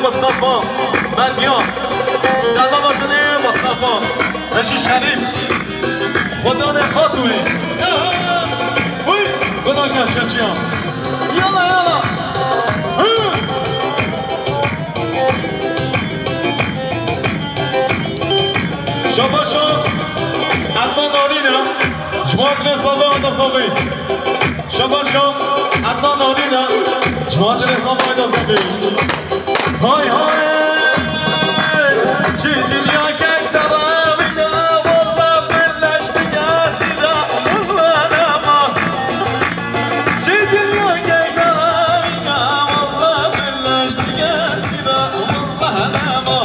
مصطفى مدیان دلال آجنه مصطفى رشی شریف خدا نخواتوی خدا کم شچیان یالا یالا شما شما عدنان آرینا شما دل ساله آندا ساله شما شما عدنان آرینا شما دل ساله آندا ساله های های چی دنیا که اکترامینا والله بلشتی گسیدا والله نما چی دنیا که اکترامینا والله بلشتی گسیدا والله نما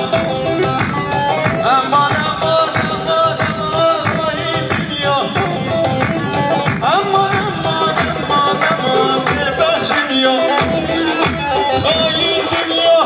اما نما نما نما این دنیا اما نما نما نما ببخت دنیا خواهی دنیا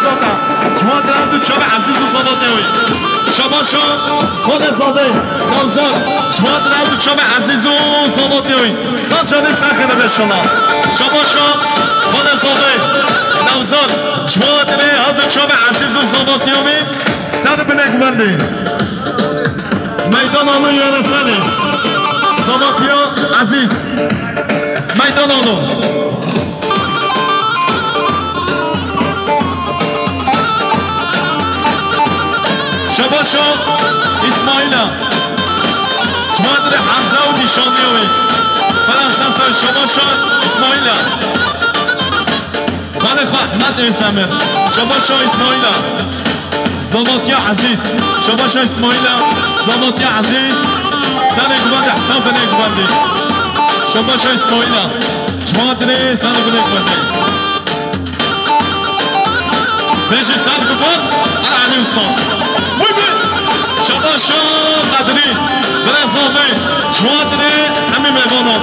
نوزاده شما درم دو چوب عزیز و صداتوی شباشو خود زاده نوزاد شما درم دو چوب عزیز و صداتوی سان جانی سخنه به شما شباشو خود زاده نوزاد شما درم دو چوب عزیز و صداتوی سر بنک بندی میدان آنو یارسانی صداتیو عزیز میدان آنو شباشو اسماعیلا شما در حمزه و نیشانیوی فرانسه شباشو اسماعیلا خاله خواه احمد ازدمر شباشو اسماعیلا زماتیا عزیز شباشو اسماعیلا زماتیا عزیز سر گوند احتام بنه گوندی شباشو اسماعیلا شما در سر بنه گوندی بشی سر گوند علی عثمان شباشو قدری برزامه شوادری همه میبانم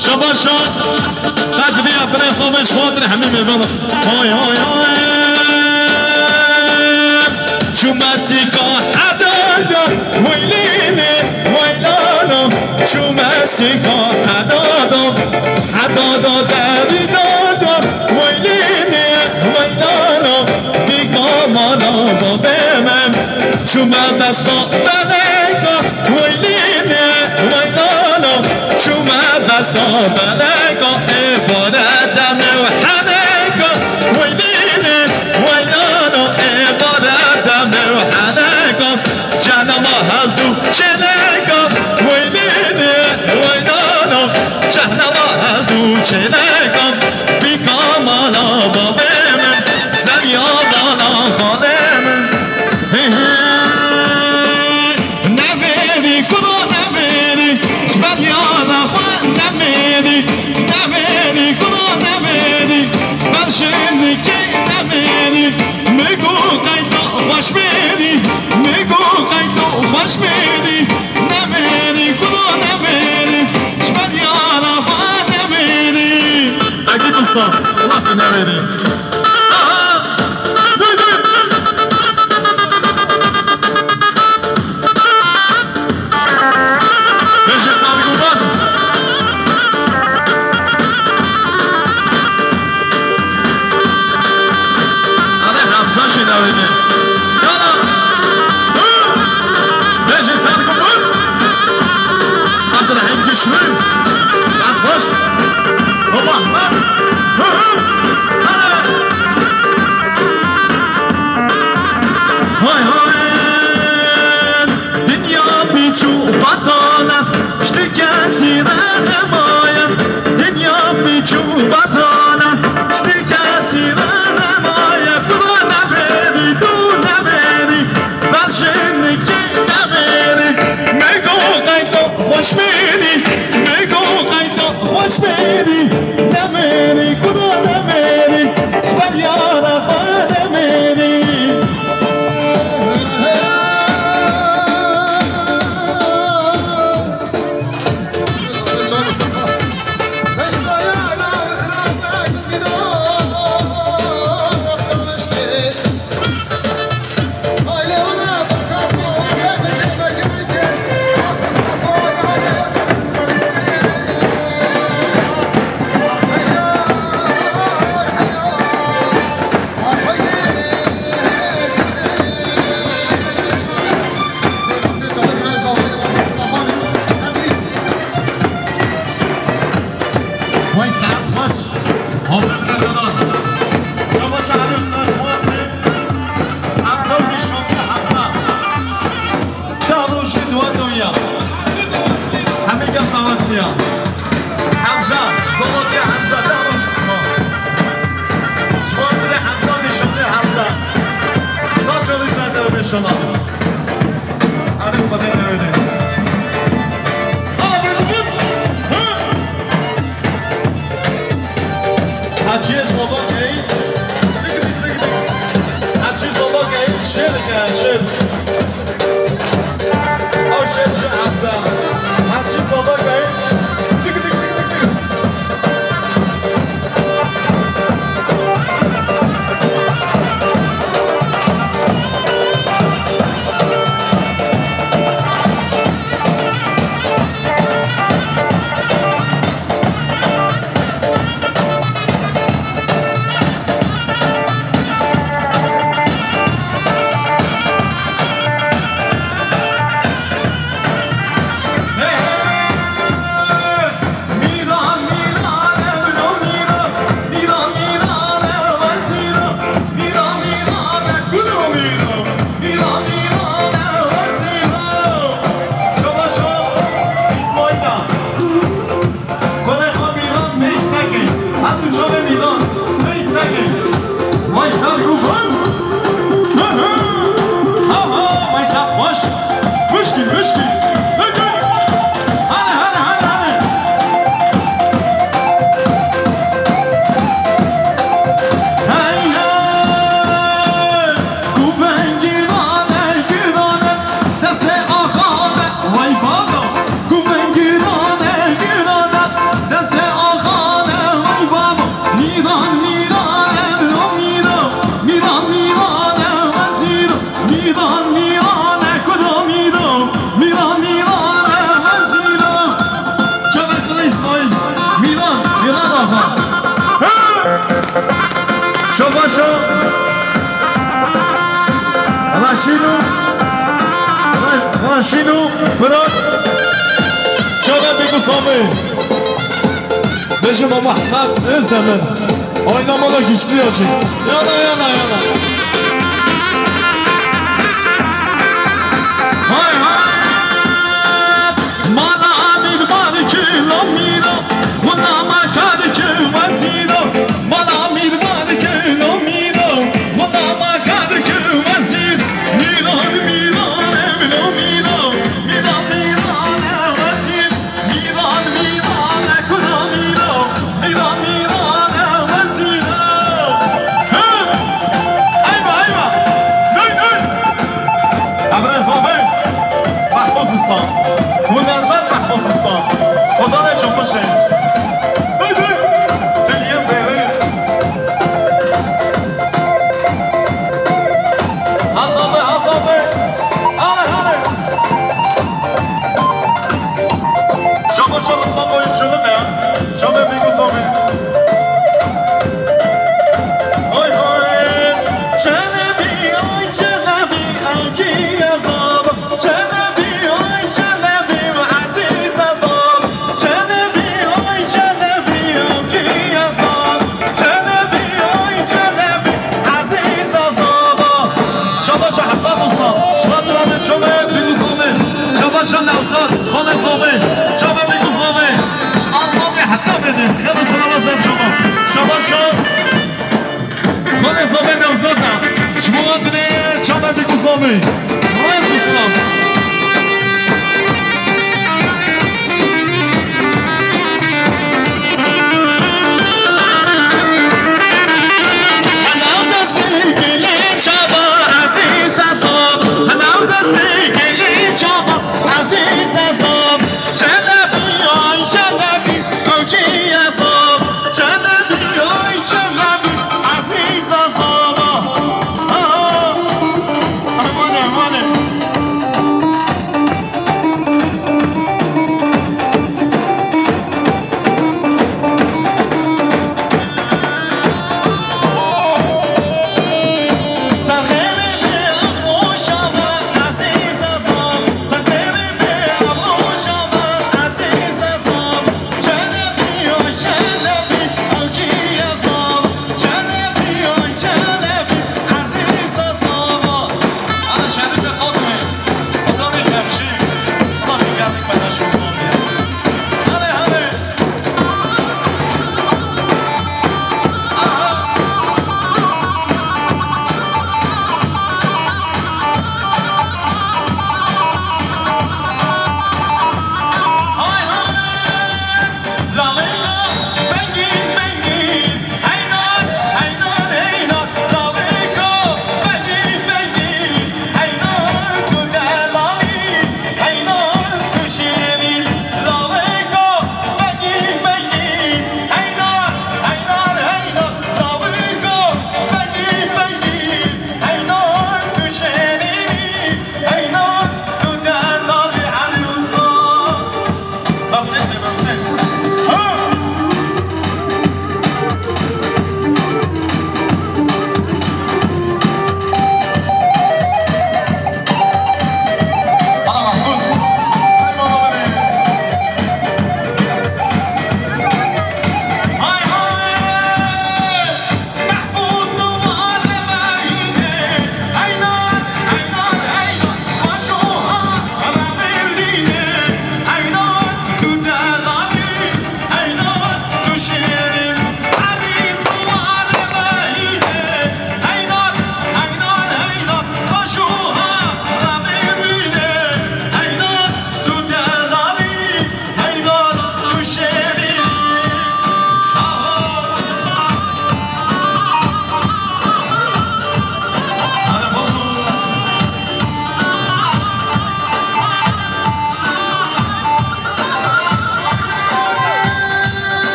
شباشو قدری برزامه شوادری همه میبانم های های های شو مسیقا حدادا ویلینه ویلانا شو مسیقا حدادا دری دادا ویلینه ویلانا بیگا مالا با بمم شما دستا بلکا ویلینه ویلانا شما دستا بلکا عبادتم و حنکا ویلینه ویلانا عبادتم و حنکا جهنم هل تو چلکا ویلینه ویلانا جهنم هل تو چلکا بیکا مالا با بمن زنیا بالا خانمن Allah ne vereyim? Beşe sadık olmadı. Hadi Hamza şey ne vereyim? Yana! Beşe sadık olmadı. Abdurrahim güçlü. Sen boş. Baba Ahmet. Hay hay dünya biçu batanet işte kesire nemayen dünya biçu batanet işte kesire nemayen kudu ne beri tu ne beri ben şimdi ki ne beri mego kayto hoş beri mego kayto hoş beri ne beri kudu ne beri şber yara ne beri خاشینو برات چرا بگو سامه بشه ما محمد ازدمه آینا ما دا گشتی هاشی یالا های مالا امید مالی که لامیرا خدا مکاری که وزیرا مالا امید مالی که لامیرا خدا مکاری که وزیر میران وزیر میران کدا میران وزیر ایوا ابرزابه محفوظستان هنرمند محفوظستان خدا نه چون باشه دلیه زیره حسابه هله شما شلوم ما باید شلوم نه شما بگو زامه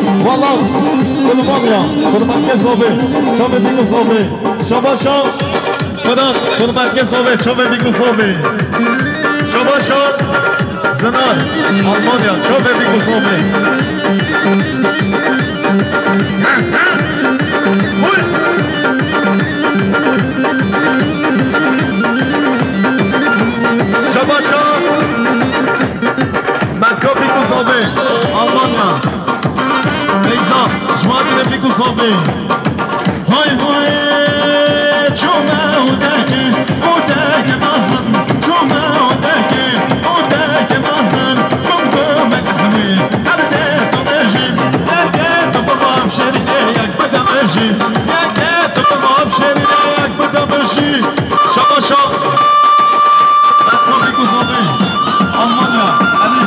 والله قربانيا قربانك صوبي شوفي بيكو صوبي شباشا فدان قربانك صوبي شوفي بيكو صوبي شباشا زنان ألمانيا شوفي بيكو صوبي شباشا مدكو بيكو صوبي ألمانيا Leyza, jmadine biku sobi Hay hay, çome odeke, odeke mazın Çome odeke, odeke mazın Kumkum ekahmi, herde tonejin Yeke topabab şerine yak bedam eji Yeke topabab şerine yak bedam eji Şabaşa Mekko biku sobi Almanya, Ali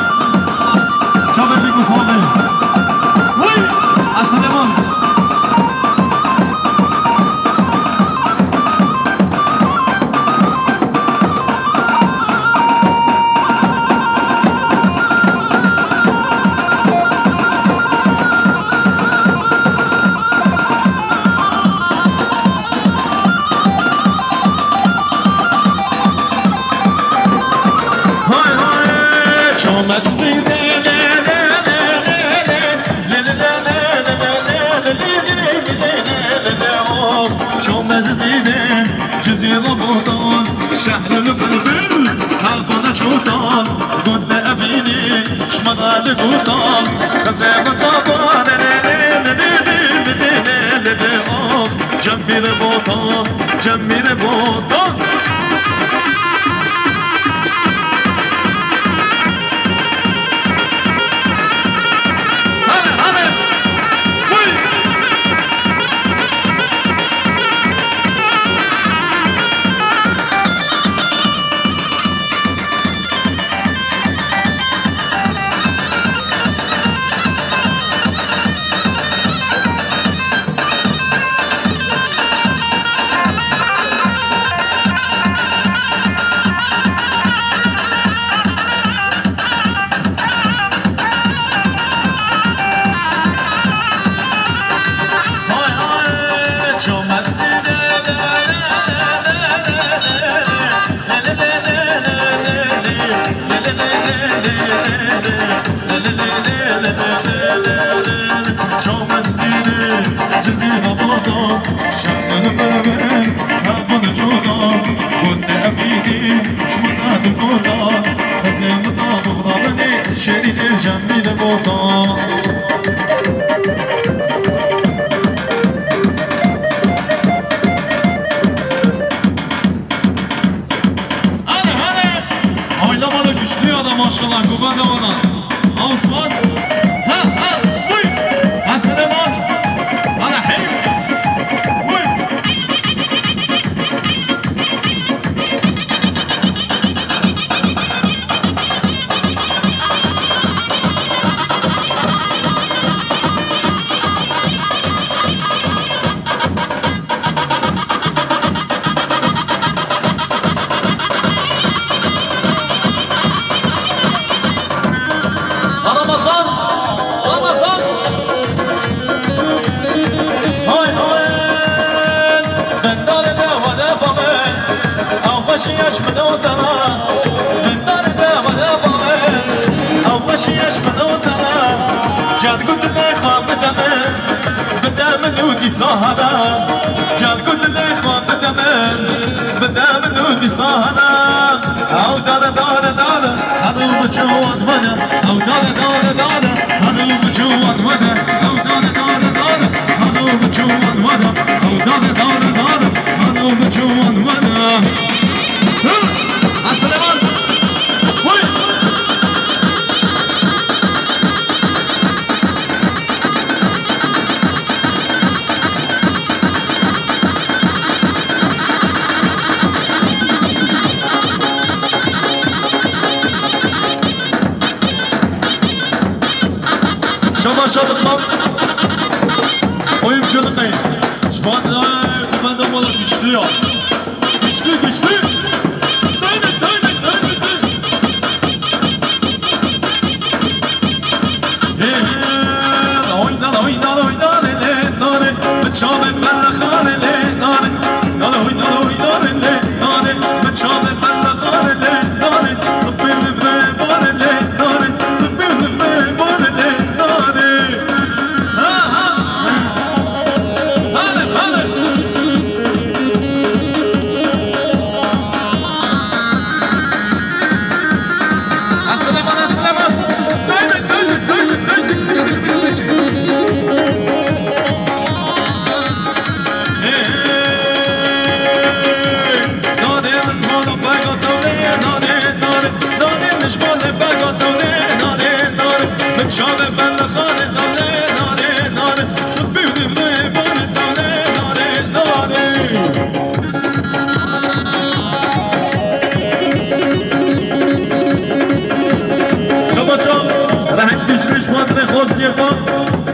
Çome biku sobi Asaleman Hay hay çomak zide جزيرة بوطان شهر البلبل حلقنا شوطان قد أبيني شمضى لقوطان غزيب الطابان جميل بوطان جميل بوطان جميل بوطان Oylamadı güçlü adam maşallah Kuba Dava'dan Osman Ha ha Uy Asleman Ana hey Uy صهدا جال كل الإخوان بدأ من ودي صهدا أو دادا دادا دادا هذا بجوان مدى أو دادا دادا دادا هذا بجوان مدى أو دادا دادا دادا هذا بجوان مدى أو دادا دادا دادا هذا بجوان مدى السلام Şabaşalıklar oyunculuk değil. Şu anda ben olarak güçlü ya. Güçlü güçlü. Oynalar.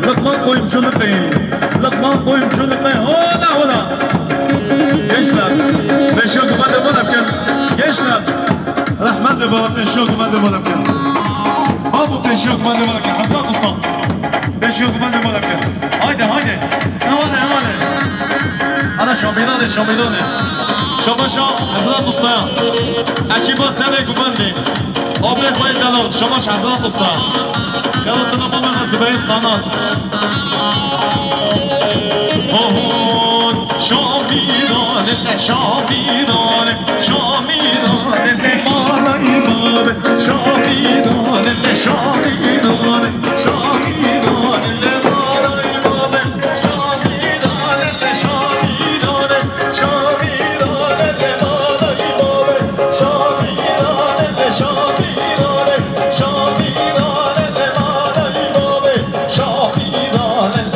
لقمان قويم شو لقي لقمان قويم شو لقي هولا هولا gençler beş yok ben de varım gençler rahmet de bana beş yok ben de varım Abu beş yok ben de varım Hazret usta beş yok ben de varım haydi haydi hadi ana şamidane şabaşa Hazret usta ekibat sene kubandı Abla koyun kanal şabaş Hazret usta yalıtına babana Zübeyir kanal شامیدان شامیدان شامیدان مالای باب شامیدان شامیدان شامیدان مالای باب شامیدان شامیدان شامیدان مالای باب شامیدان شامیدان شامیدان مالای باب شامیدان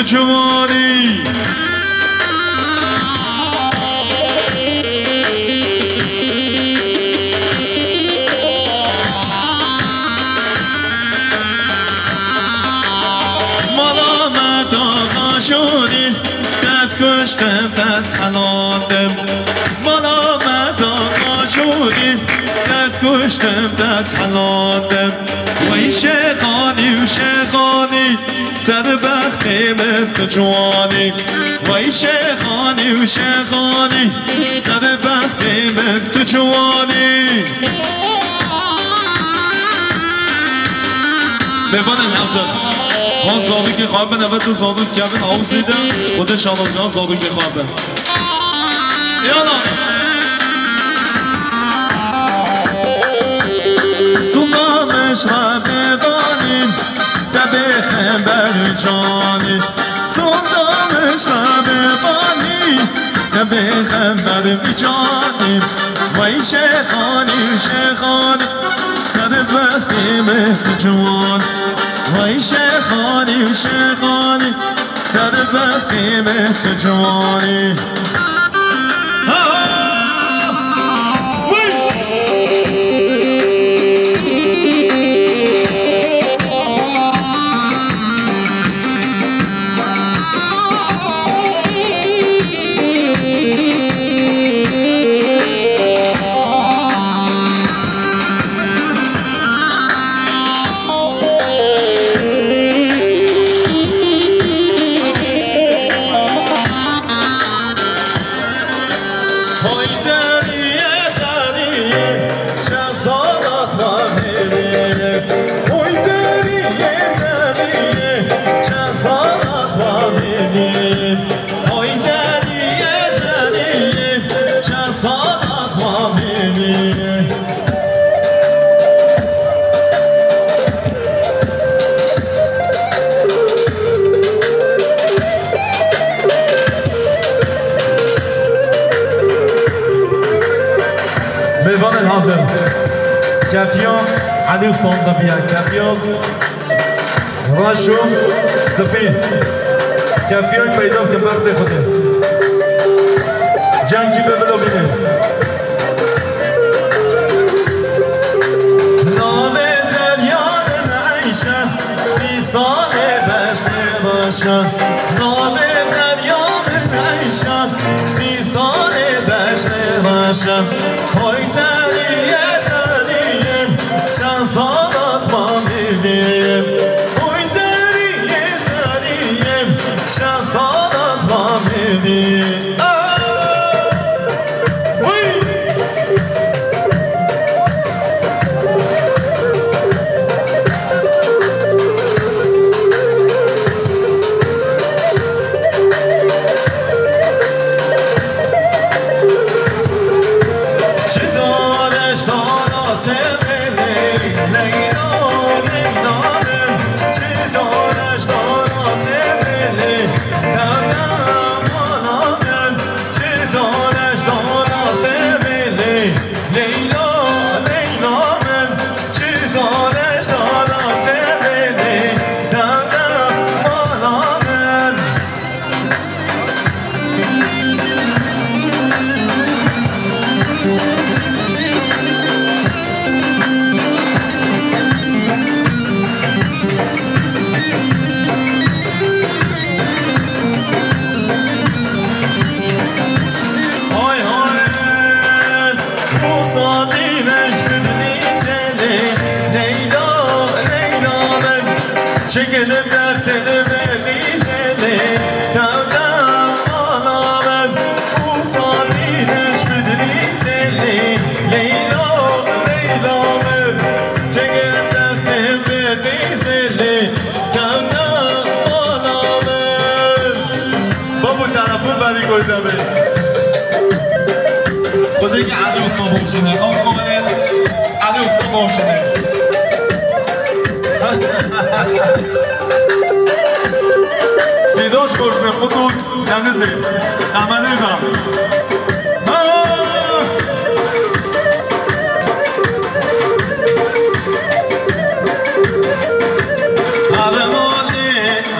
جوانی ملامت آقا شدی دست کشتم دست حلاندم ملامت آقا شدی دست کشتم دست حلاندم وی شیخانی و شیخانی سر بختی من تو جوانی وی شیخانی و شیخانی سر بختی من تو جوانی ببانم حضر آن صادقی خواب نوید تو صادق کبین آوز دیدم خود شاداب جان صادقی خواب یالا سلامش را ببانیم تبه بر جانی سلامش را ببانیم تبه بر جانی وی شیخانی شیخانی سر وقتی مهد جوان وی شیخانی و شیخانی سر وقتی مهد جوانی مهمان الحاضر کفیان علی استان دبیان کفیان راشو سپین کفیان پیدا که وقت خوده جنگی به بلو بینه نام زریان عیشه بیستان بشته باشه نام زریان عیشه بیستان بشته باشه های زریه زریم چند سال از ما میبینیم های زریه زریم چند سال از ما میبینیم Çekelim dertleri belizeli Tavdan ağlamem Uzan ineş bedrizeli Leyla, Leyla'mım Çekelim dertleri belizeli Tavdan ağlamem Babu tarafı beni koydu be Kodaki Ali Usta bomşine Ali Usta bomşine صداش گرسنه خودت جنزه عمله برم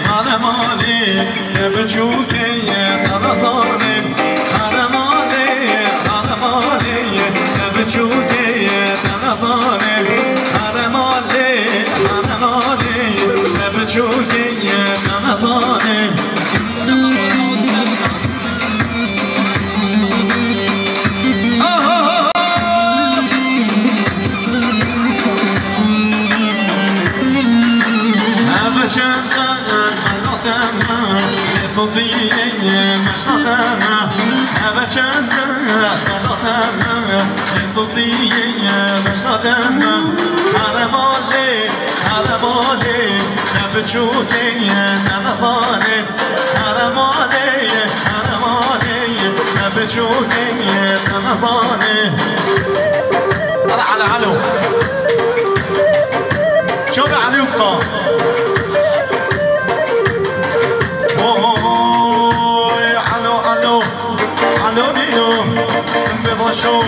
حال مالی بچوکی نزانه صوتي مشتاقنا أبشرنا خلاصنا صوتي مشتاقنا على مالي نبتشوتي نصاني على مالي نبتشوتي نصاني على علو شوف علي وصار شو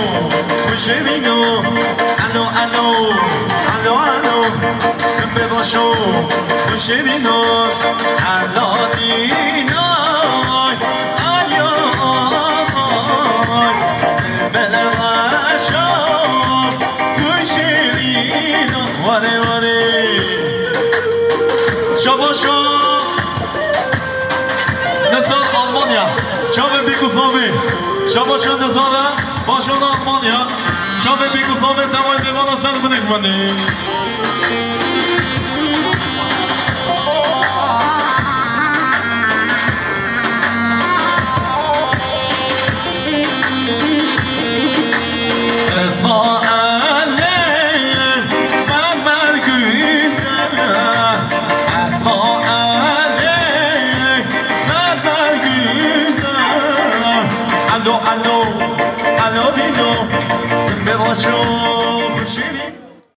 وشرينو الو سبب شو وشرينو الو دينا الو سبب شو وشرينو وري شو نزل ألمانيا شو بيكوزامي شو نزل باشون آلمانیا شب بیگوزامه دوای دیوان سر بنگمانی شو